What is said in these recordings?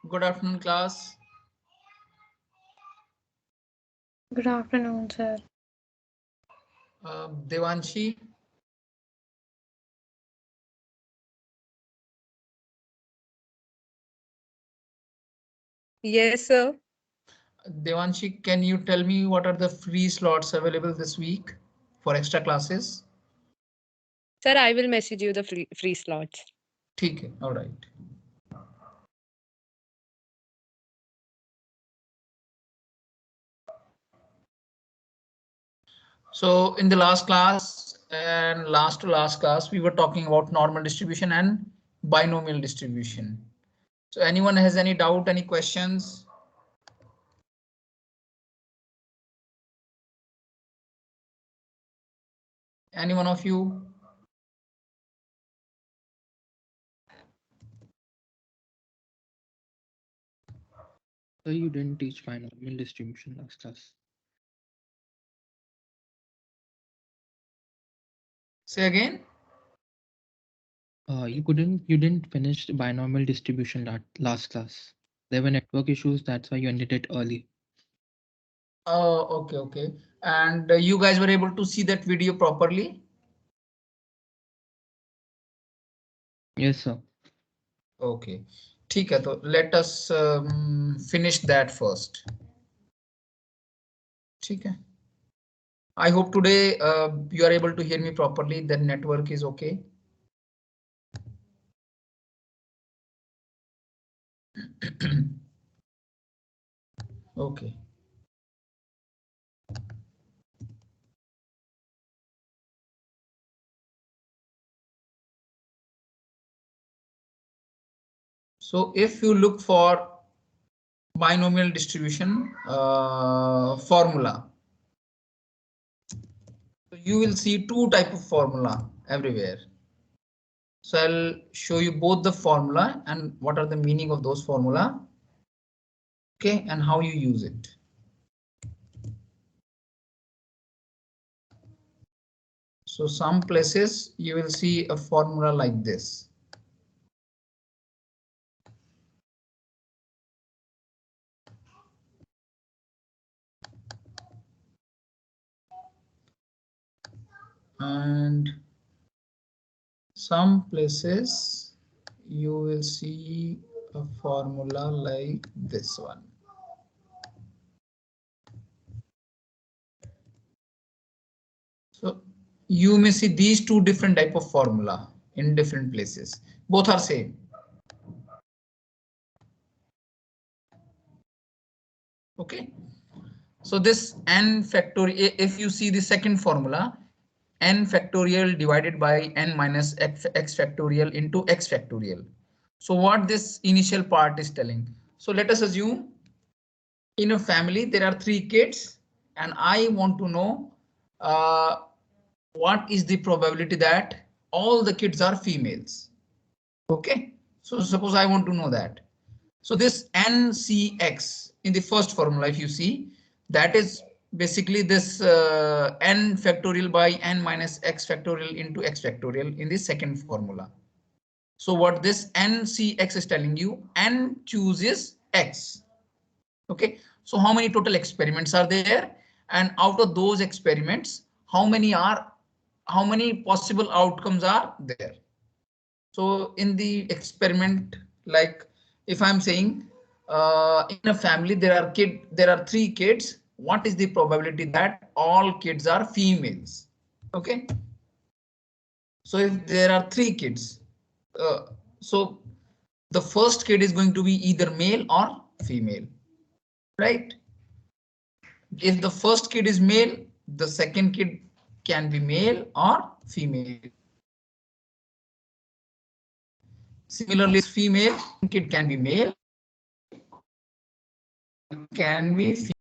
Good afternoon, class. Good afternoon, sir. Devanshi, Yes, sir. Devanshi, can you tell me what are the free slots available this week for extra classes? Sir, I will message you the free slots. ठीक है, all right. So in the last class and last to last class, we were talking about normal distribution and binomial distribution. So anyone has any doubt, any questions? Any one of you? So you didn't teach binomial distribution last class. Say again. You didn't finish the binomial distribution last class. There were network issues, that's why you ended it early. Oh, okay, okay. And you guys were able to see that video properly? Yes, sir. Okay. ठीक है, तो let us finish that first. ठीक है. I hope today you are able to hear me properly. The network is okay. Okay. So if you look for binomial distribution formula, you will see two type of formula everywhere. So I'll show you both the formula and what are the meaning of those formula. Okay, and how you use it. So some places you will see a formula like this. And some places you will see a formula like this one. So you may see these two different type of formula in different places. Both are same. Okay. So this n factorial, if you see the second formula, n factorial divided by n minus x factorial into x factorial. So what this initial part is telling. So let us assume in a family there are 3 kids and I want to know what is the probability that all the kids are females. Okay, so suppose I want to know that. So this NCX in the first formula, if you see, that is basically this n factorial by n minus x factorial into x factorial in the second formula. So what this NCX is telling you, n chooses x. Okay, so how many total experiments are there? And out of those experiments, how many possible outcomes are there? So in the experiment, like if I'm saying in a family there are 3 kids, what is the probability that all kids are females? Okay. So if there are 3 kids, uh, so the first kid is going to be either male or female, right? If the first kid is male, the second kid can be male or female. Similarly, female kid can be male, can be female.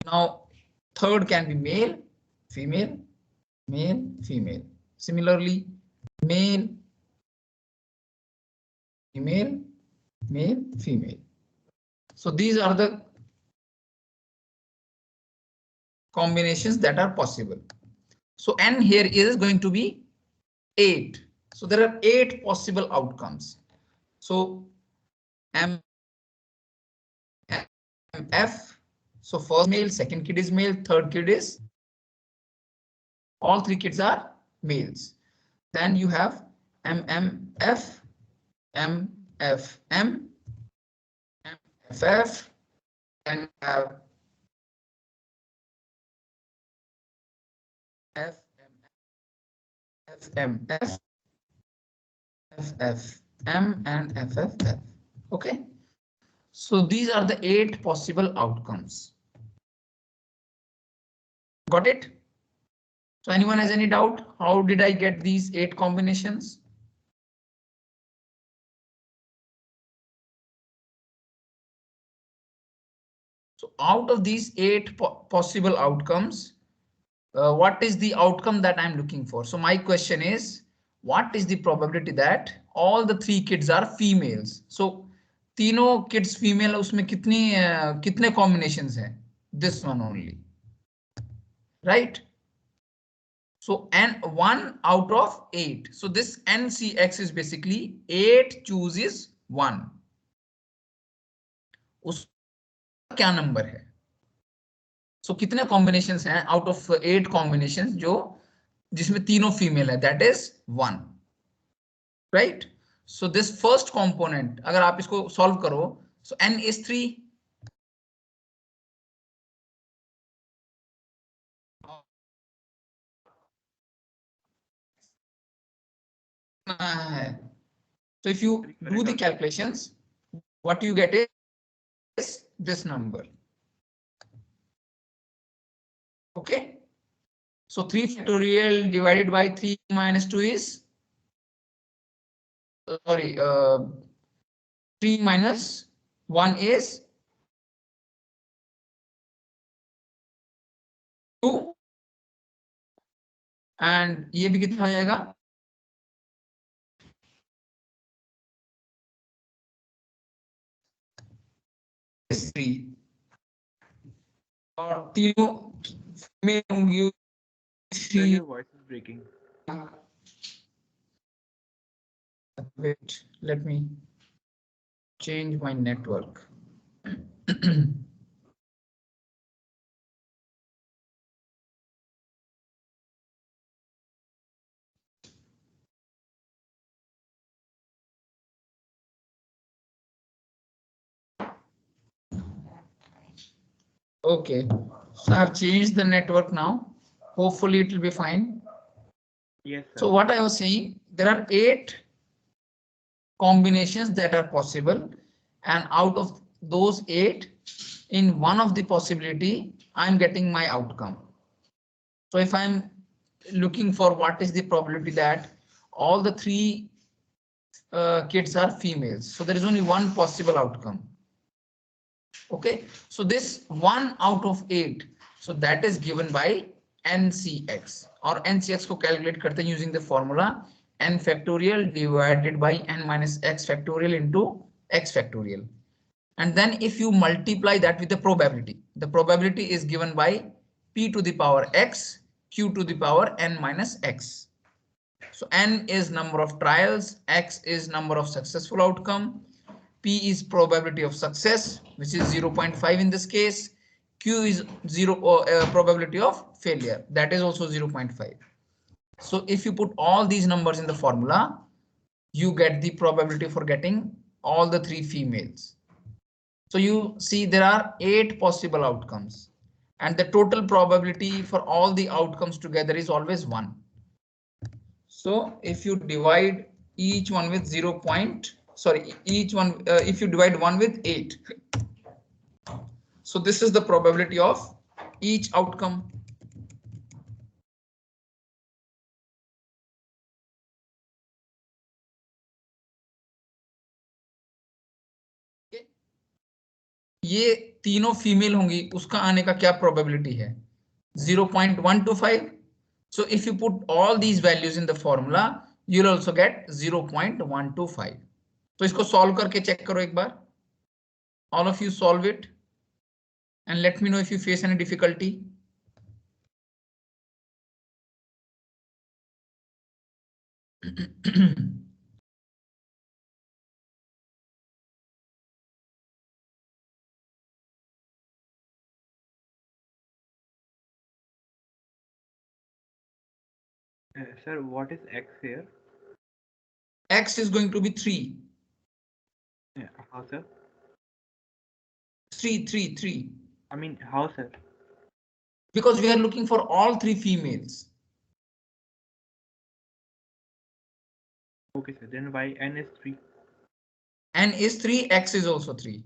Now, third can be male, female, male, female. Similarly, male, female, male, female. So these are the combinations that are possible. So n here is going to be 8. So there are 8 possible outcomes. So am F. So first male, second kid is male, third kid is, all three kids are males. Then you have MMF, MFM, MFF, and you have FMF, FFM, and FFF. Okay. So these are the 8 possible outcomes. Got it? So anyone has any doubt? How did I get these 8 combinations? So out of these 8 possible outcomes, what is the outcome that I'm looking for? So my question is, what is the probability that all the 3 kids are females? So तीनों kids female उसमें कितने combinations हैं? This one only, right? So n 1 out of 8. So this NCX is basically 8 chooses 1. उस क्या number है? So कितने combinations हैं out of 8 combinations जो जिसमें तीनों फीमेल है? That is 1, right? So this first component अगर आप इसको solve करो, so n is 3. So if you do the calculations, what you get is this number. Okay. So 3 factorial divided by 3 minus 2 is, sorry, 3 minus 1 is 2. And ये भी कितना हो जाएगा? Is 3. और तीनों में होंगी 3. Your voice is breaking. Wait, let me change my network. Okay, so I've changed the network now. Hopefully it will be fine. Yes, sir. So what I was saying, there are 8 combinations that are possible, and out of those 8, in one of the possibility, I'm getting my outcome. So if I'm looking for what is the probability that all the 3 kids are females, so there is only one possible outcome. Okay, so this 1 out of 8, so that is given by NCX, or NCX को calculate करते हैं using the formula n factorial divided by n minus x factorial into x factorial. And then if you multiply that with the probability is given by p to the power x, q to the power n minus x. So n is number of trials, x is number of successful outcome, p is probability of success, which is 0.5 in this case, q is probability of failure, that is also 0.5. So if you put all these numbers in the formula, you get the probability for getting all the 3 females. So you see there are 8 possible outcomes, and the total probability for all the outcomes together is always 1. So if you divide each one with if you divide 1 with 8, so this is the probability of each outcome. ये तीनों female होंगी, उसका आने का क्या probability है? 0.125. So if you put all these values in the formula, you'll also get 0.125. तो इसको सॉल्व करके चेक करो एक बार. All of you solve it and let me know if you face any difficulty. Sir, what is X here? X is going to be 3. Yeah, how, sir? 3. I mean, how, sir? Because we are looking for all 3 females. Okay, sir. Then why N is 3? N is 3, X is also 3.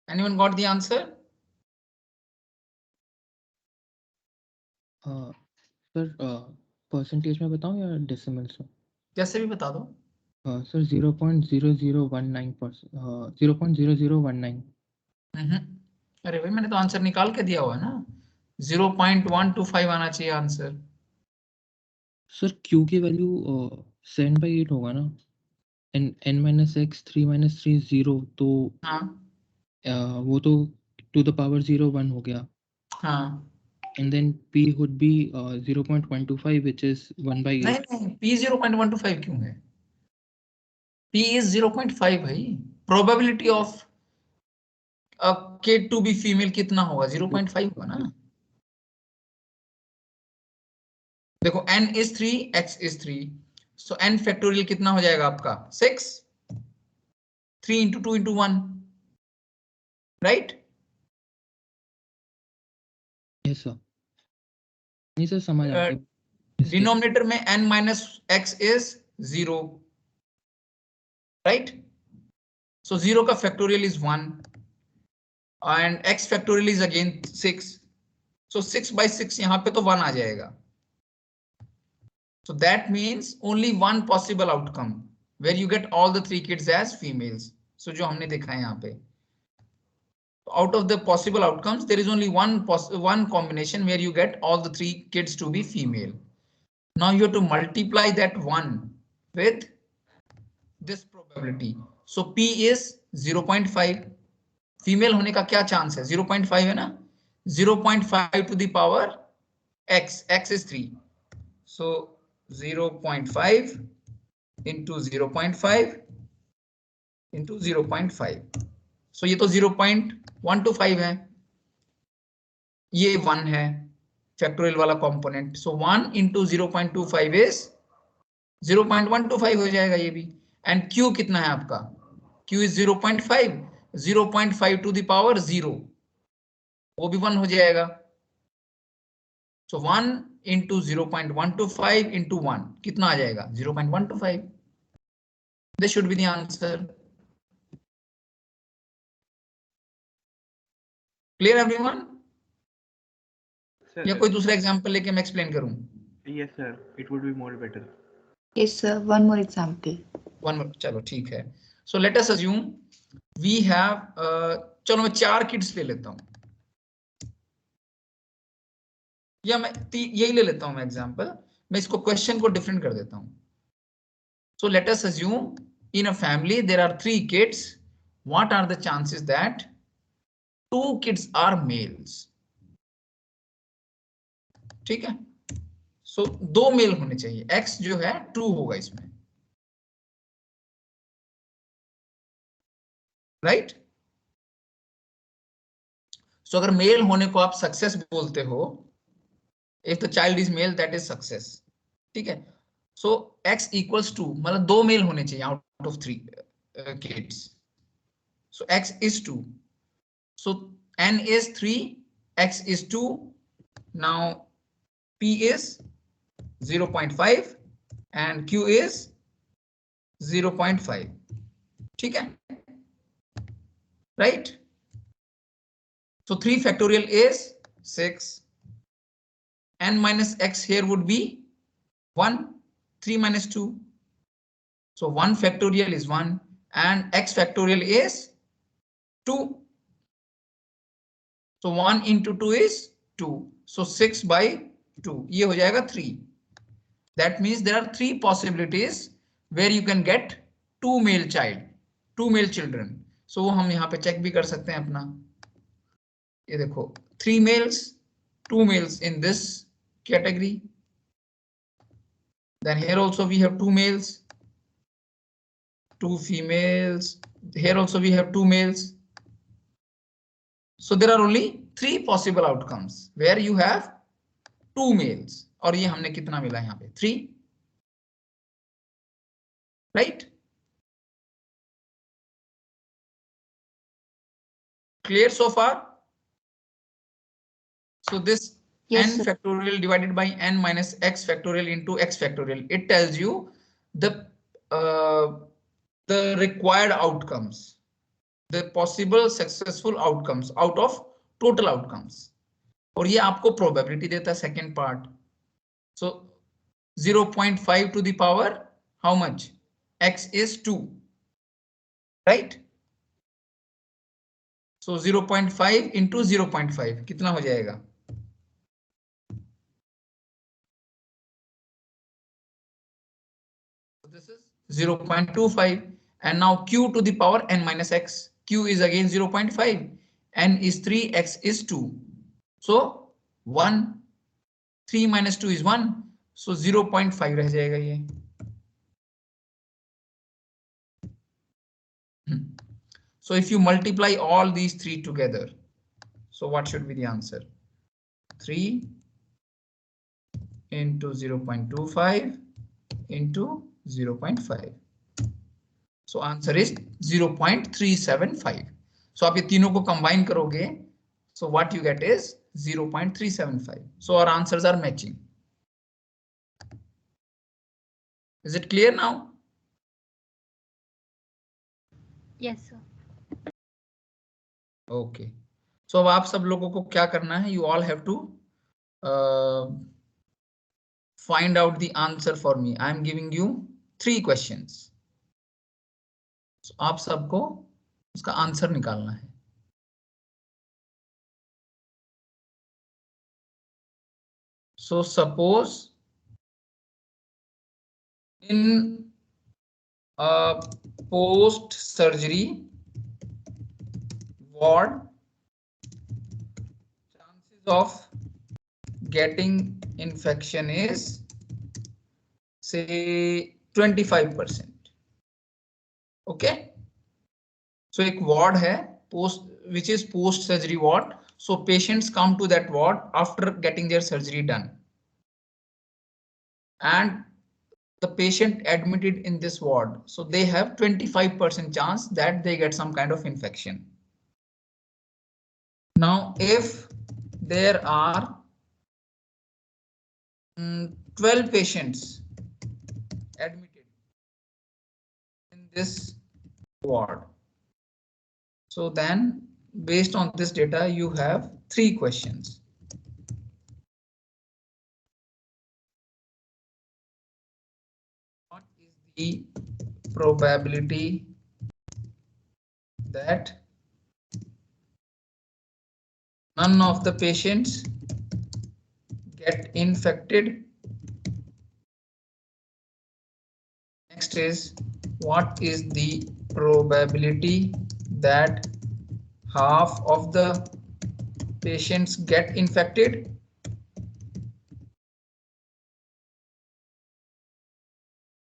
Anyone got the answer? Sir percentage में बताऊं या decimals में? जैसे भी बता दो. Sir 0.0019%, 0.0019. अरे भाई मैंने तो आंसर निकाल के दिया हुआ है ना. 0.125 आना चाहिए आंसर. सर क्यू की वैल्यू 7/8 होगा ना. n minus x 3 minus 3 0, तो हाँ वो तो to the power 0 1 हो गया. हाँ. And then p would be 0.125, which is 1/8. नहीं P 0.125 क्यों है? P is 0.5 भाई. Probability of a kid to be female कितना होगा? 0.5 होगा ना. देखो n is 3, x is 3. So n factorial कितना हो जाएगा आपका? 6. 3 into 2 into 1. Right? Yes sir. नहीं सर समझ आ गया. Denominator में n minus x is 0. Right? So 0 का factorial is 1. And x factorial is again 6. So 6/6 यहाँ पे तो 1 आ जाएगा. So that means only one possible outcome where you get all the 3 kids as females. So जो हमने देखा है यहाँ पे. Out of the possible outcomes, there is only one combination where you get all the 3 kids to be female. Now you have to multiply that 1 with this probability. So P is 0.5. Female होने का क्या chance है? 0.5 है ना? 0.5 to the power x. X is 3. So 0.5 into 0.5 into 0.5. So ये तो 0.125 है. ये 1 है फैक्टोरियल वाला कंपोनेंट. So 1 into 0.25 is 0.125 हो जाएगा ये भी. एंड Q कितना है आपका? Q is 0.5. 0.5 to the power 0, वो भी 1 हो जाएगा. So 1 into 0.125 into 1 कितना आ जाएगा? 0.125. This should be the answer. Clear everyone? Sir, या कोई दूसरा एग्जांपल लेके मैं एक्सप्लेन करूं? yes, sir. It would be more better. Yes, sir. One more example. One more. चलो ठीक है. So let us assume we have चलो मैं 4 किड्स ले लेता हूं, या मैं यही ले लेता हूं मैं एग्जांपल, मैं इसको क्वेश्चन को डिफरेंट कर देता हूं. So let us assume in a family there are 3 kids. What are the chances that 2 kids are males? ठीक है. So 2 मेल होने चाहिए, x जो है 2 होगा इसमें, राइट. सो अगर मेल होने को आप सक्सेस बोलते हो, if the child is male that is success. ठीक है. सो x इक्वल्स 2, मतलब 2 मेल होने चाहिए out of 3 kids. So x is 2, so n is 3, x is 2. Now p is 0.5 and q is 0.5. ठीक है, right? So 3 factorial is 6. N minus x here would be 1. 3 minus 2. So 1 factorial is 1 and x factorial is 2. So 1 into 2 is 2. So 6 by 2. ये हो जाएगा 3. That means there are 3 possibilities where you can get 2 male children. So वो हम यहाँ पे check भी कर सकते हैं अपना. ये देखो 3 males, 2 males in this category. Then here also we have 2 males, 2 females. Here also we have 2 males. So there are only 3 possible outcomes where you have 2 males. और ये हमने कितना मिला यहाँ पे 3, right? Clear so far? So this Yes, n sir. factorial divided by n minus x factorial into x factorial, it tells you the required outcomes, the possible successful outcomes out of total outcomes. और ये आपको probability देता है second part. So 0.5 to the power how much? X is 2, right? So 0.5 into 0.5 कितना हो जाएगा? This is 0.25 and now q to the power n minus x. Q is again 0.5, n is 3, x is 2. So 1, 3 minus 2 is 1. So 0.5 रह जाएगा ये. So if you multiply all these 3 together, so what should be the answer? 3 into 0.25 into 0.5. So answer is 0.375. So आप ये तीनों को combine करोगे, so what you get is 0.375. So our answers are matching. Is it clear now? Yes, sir. Okay. So अब आप सब लोगों को क्या करना है? You all have to find out the answer for me. I am giving you 3 questions. So आप सबको उसका आंसर निकालना है. So suppose in a post-surgery ward, chances of getting infection is say 25%. Okay. So एक ward है which is post-surgery ward. So patients come to that ward after getting their surgery done. And the patient admitted in this ward, so they have 25% chance that they get some kind of infection. Now if there are 12 patients admitted in this ward, so then based on this data you have 3 questions. What is the probability that none of the patients get infected. Next is, what is the probability that half of the patients get infected?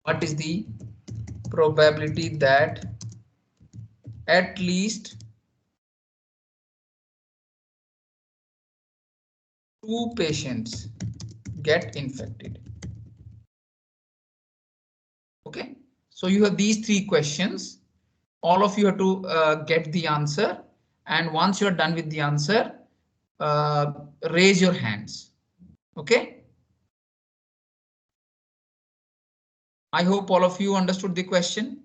What is the probability that at least 2 patients get infected? Okay, so you have these 3 questions. All of you have to get the answer, and once you are done with the answer, raise your hands. Okay, I hope all of you understood the question.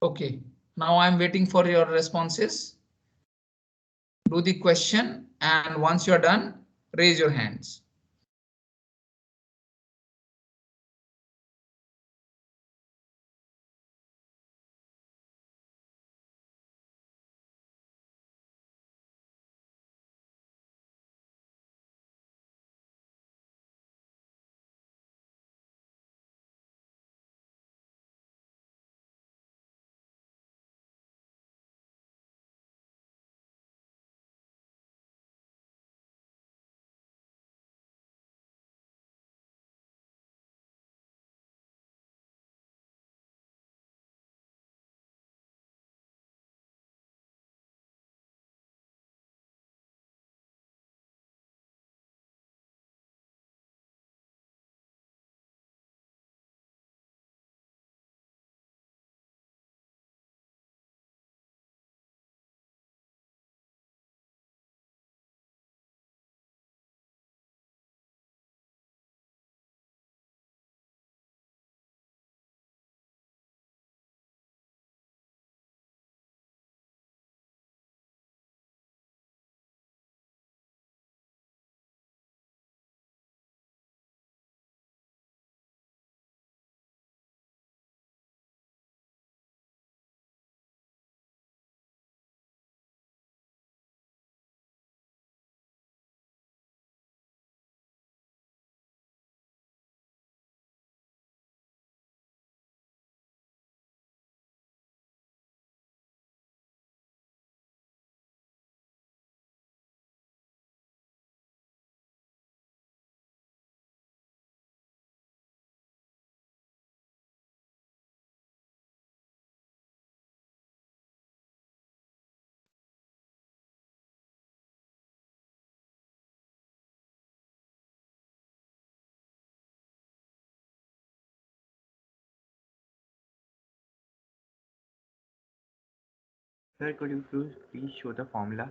Okay, now I'm waiting for your responses. Do the question, and once you are done, raise your hands. Sir, could you please show the formula?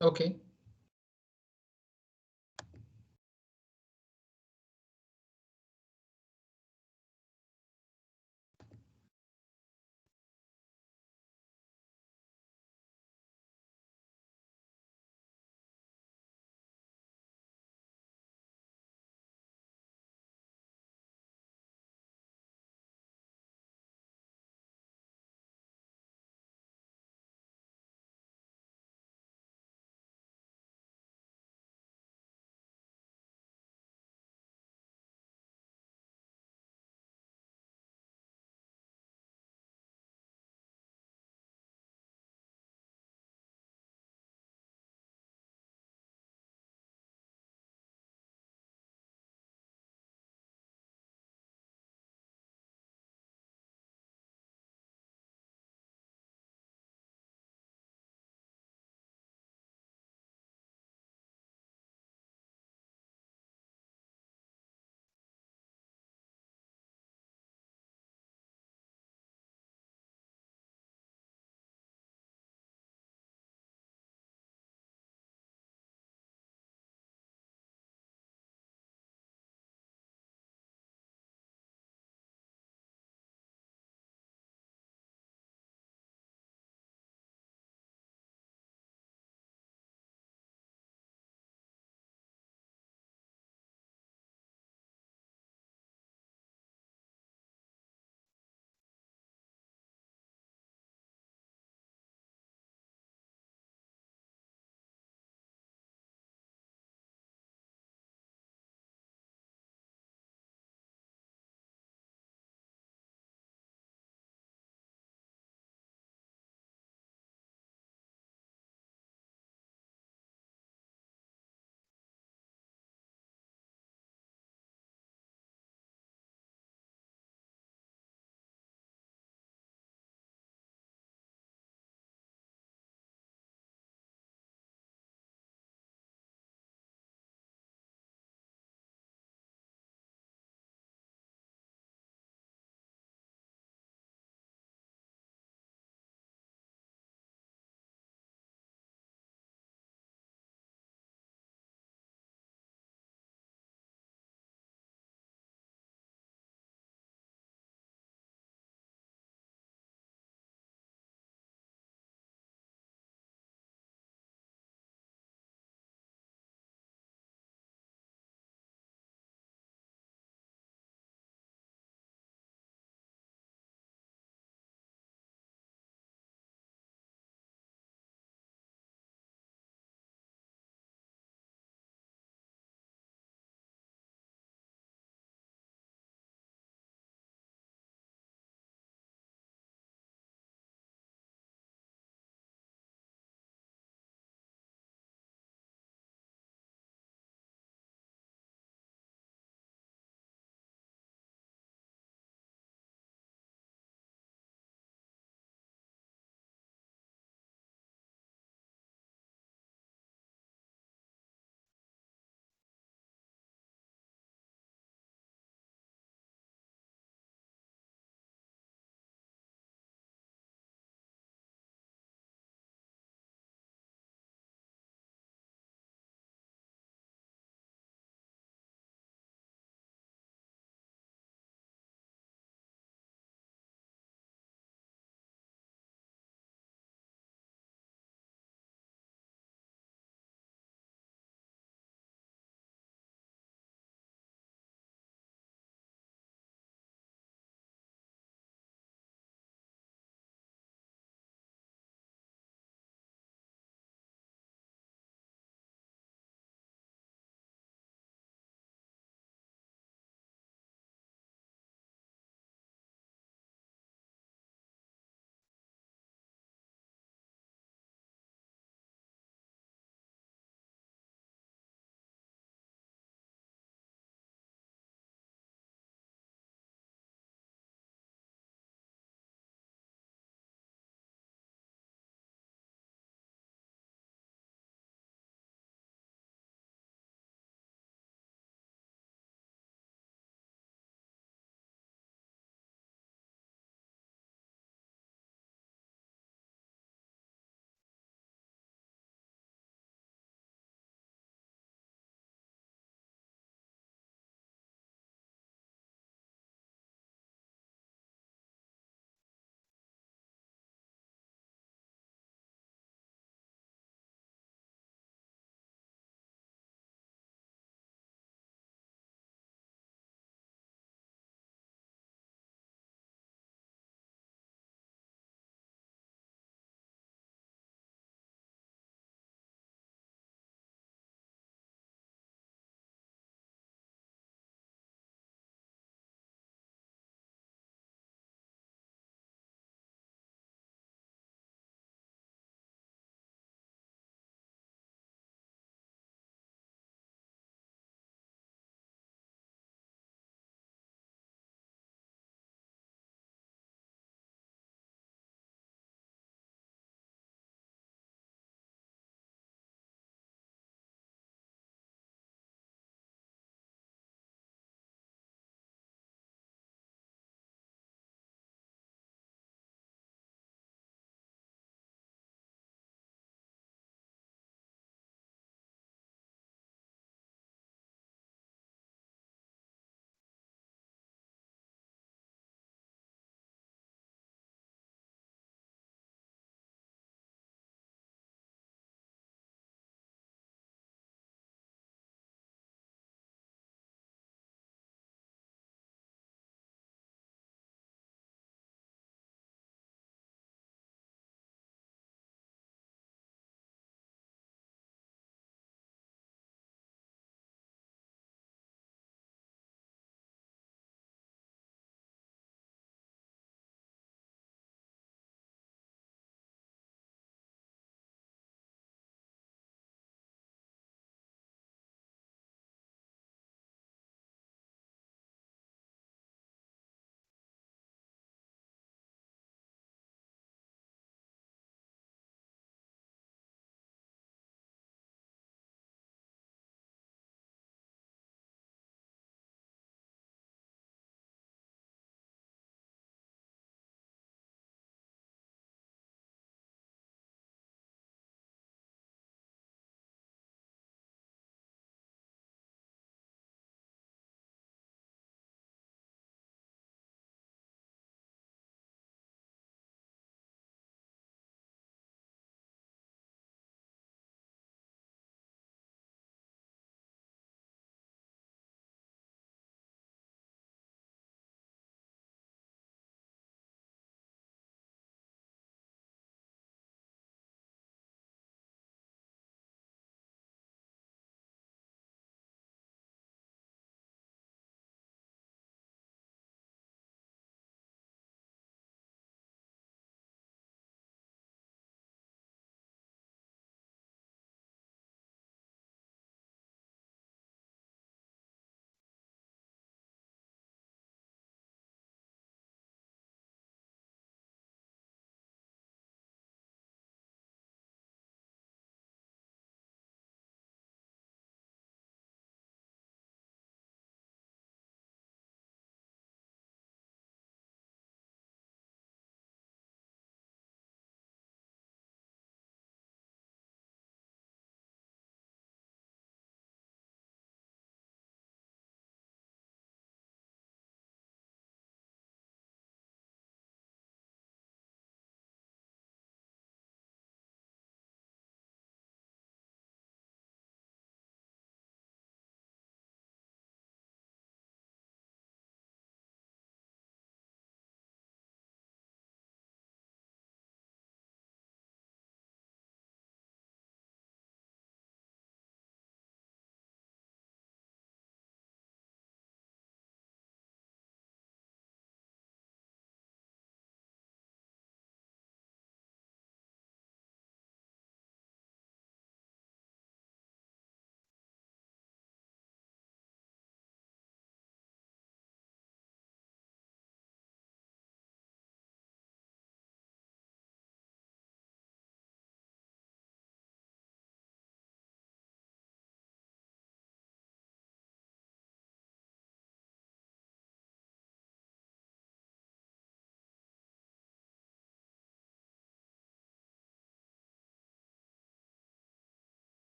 Okay.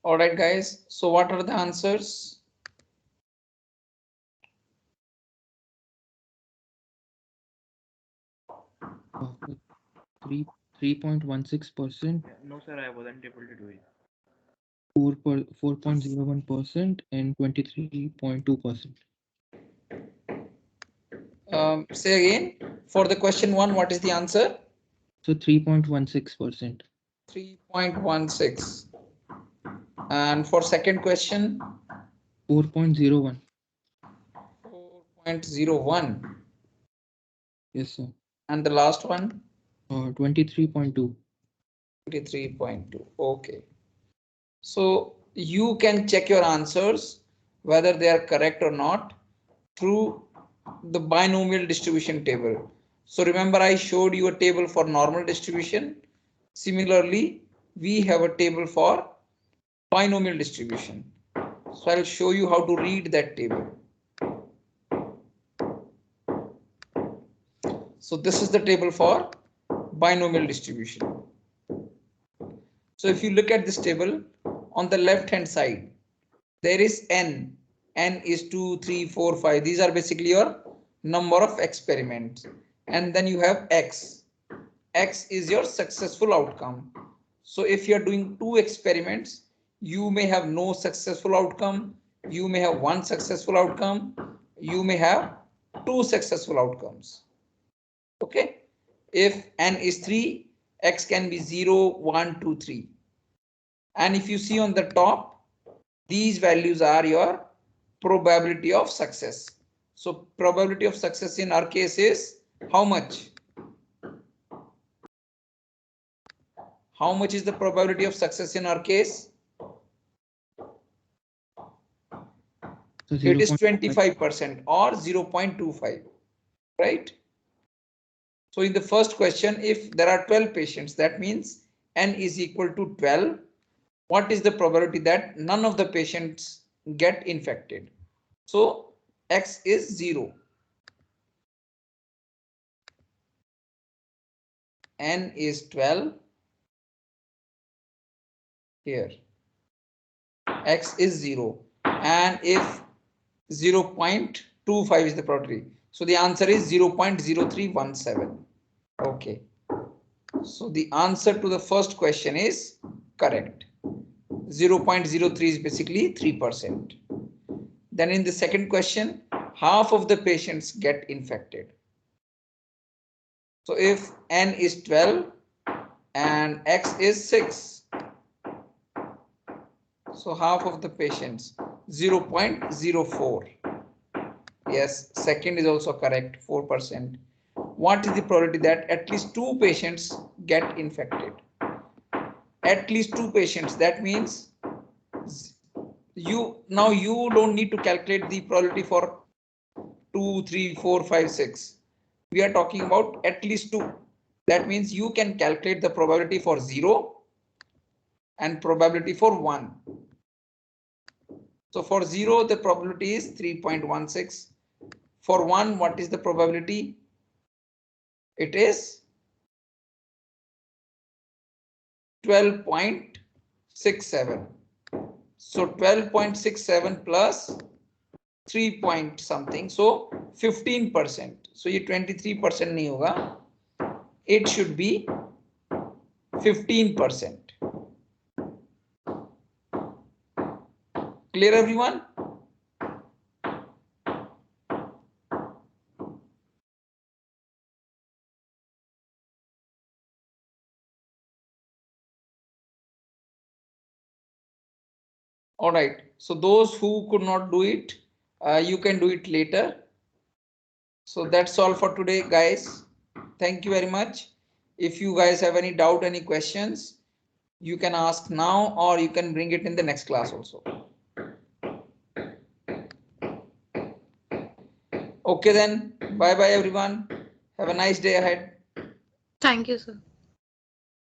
All right, guys. So what are the answers? Uh, 3.16%, No, sir, I wasn't able to do it. 4.01%, and 23.2%. Say again. For the question 1, what is the answer? So 3.16%. 3.16. And for second question, 4.01. 4.01. Yes, sir. And the last one? 23.2. 23.2. Okay. So you can check your answers whether they are correct or not through the binomial distribution table. So remember, I showed you a table for normal distribution. Similarly, we have a table for binomial distribution. So I'll show you how to read that table. So this is the table for binomial distribution. So if you look at this table, on the left hand side, there is n. N is 2, 3, 4, 5. These are basically your number of experiments. And then you have x. X is your successful outcome. So if you are doing 2 experiments, you may have no successful outcome. You may have 1 successful outcome. You may have 2 successful outcomes. Okay. If n is 3, x can be 0, 1, 2, 3. And if you see on the top, these values are your probability of success. So probability of success in our case is how much? How much is the probability of success in our case? So It is 25% or 0.25, right? So in the first question, if there are 12 patients, that means n is equal to 12. What is the probability that none of the patients get infected? So x is 0. N is 12. Here x is 0, and if 0.25 is the probability, so the answer is 0.0317. Okay, so the answer to the first question is correct. 0.03 is basically 3%. Then in the second question, half of the patients get infected. So if n is 12 and x is 6, so half of the patients, 0.04. Yes, second is also correct, 4%. What is the probability that at least 2 patients get infected? At least 2 patients, that means you don't need to calculate the probability for 2, 3, 4, 5, 6. We are talking about at least 2. That means you can calculate the probability for 0 and probability for 1. So for 0, the probability is 3.16. For 1, what is the probability? It is 12.67. So 12.67 plus 3 point something, so 15%. So ये 23% नहीं होगा. It should be 15%. Clear, everyone? All right. So those who could not do it, you can do it later. So that's all for today, guys. Thank you very much. If you guys have any doubt, any questions, you can ask now, or you can bring it in the next class also. Okay then, bye bye everyone. Have a nice day ahead. Thank you, sir.